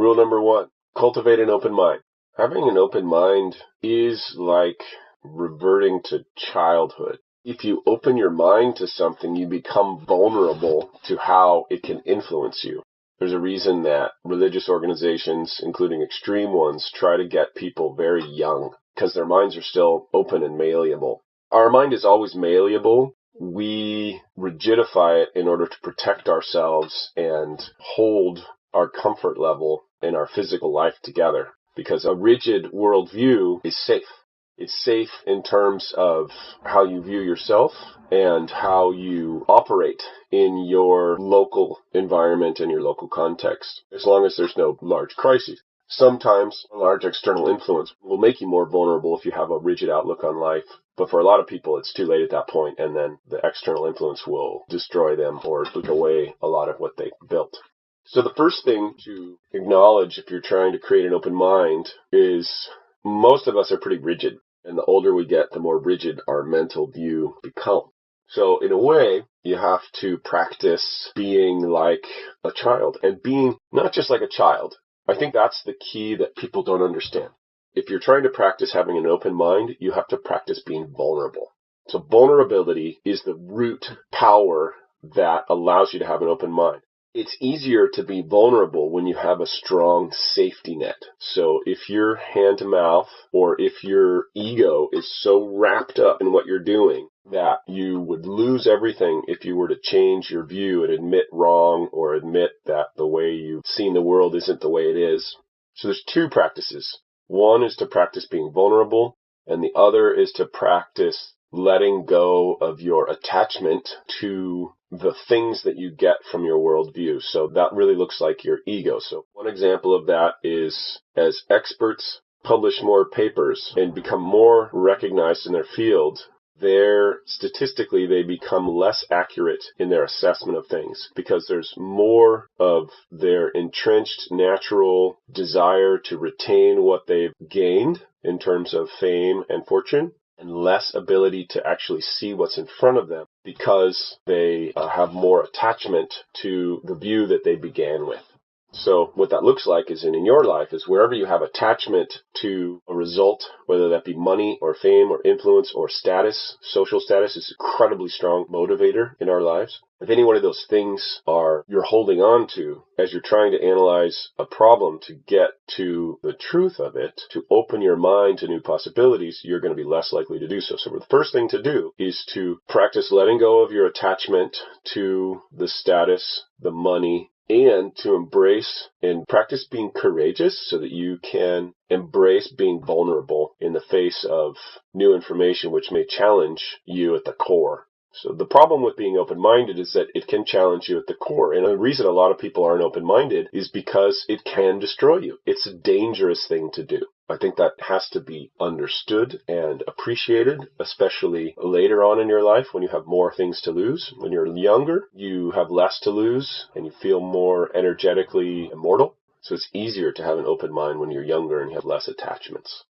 Rule number 1, cultivate an open mind. Having an open mind is like reverting to childhood. If you open your mind to something, you become vulnerable to how it can influence you. There's a reason that religious organizations, including extreme ones, try to get people very young because their minds are still open and malleable. Our mind is always malleable. We rigidify it in order to protect ourselves and hold our comfort level in our physical life together, because a rigid worldview is safe. It's safe in terms of how you view yourself and how you operate in your local environment and your local context, as long as there's no large crises. Sometimes a large external influence will make you more vulnerable if you have a rigid outlook on life. But for a lot of people, it's too late at that point, and then the external influence will destroy them or take away a lot of what they built. So the first thing to acknowledge if you're trying to create an open mind is most of us are pretty rigid. And the older we get, the more rigid our mental view becomes. So in a way, you have to practice being like a child, and being not just like a child. I think that's the key that people don't understand. If you're trying to practice having an open mind, you have to practice being vulnerable. So vulnerability is the root power that allows you to have an open mind. It's easier to be vulnerable when you have a strong safety net. So if you're hand to mouth, or if your ego is so wrapped up in what you're doing that you would lose everything if you were to change your view and admit wrong or admit that the way you've seen the world isn't the way it is. So there's two practices. One is to practice being vulnerable, and the other is to practice letting go of your attachment to the things that you get from your worldview. So that really looks like your ego. So one example of that is as experts publish more papers and become more recognized in their field, statistically they become less accurate in their assessment of things, because there's more of their entrenched natural desire to retain what they've gained in terms of fame and fortune, and less ability to actually see what's in front of them because they have more attachment to the view that they began with. So what that looks like is in your life is wherever you have attachment to a result, whether that be money or fame or influence or status, social status is an incredibly strong motivator in our lives. If any one of those things you're holding on to as you're trying to analyze a problem to get to the truth of it, to open your mind to new possibilities, you're going to be less likely to do so. So the first thing to do is to practice letting go of your attachment to the status, the money, and to embrace and practice being courageous so that you can embrace being vulnerable in the face of new information which may challenge you at the core. So the problem with being open-minded is that it can challenge you at the core. And the reason a lot of people aren't open-minded is because it can destroy you. It's a dangerous thing to do. I think that has to be understood and appreciated, especially later on in your life when you have more things to lose. When you're younger, you have less to lose and you feel more energetically immortal. So it's easier to have an open mind when you're younger and you have less attachments.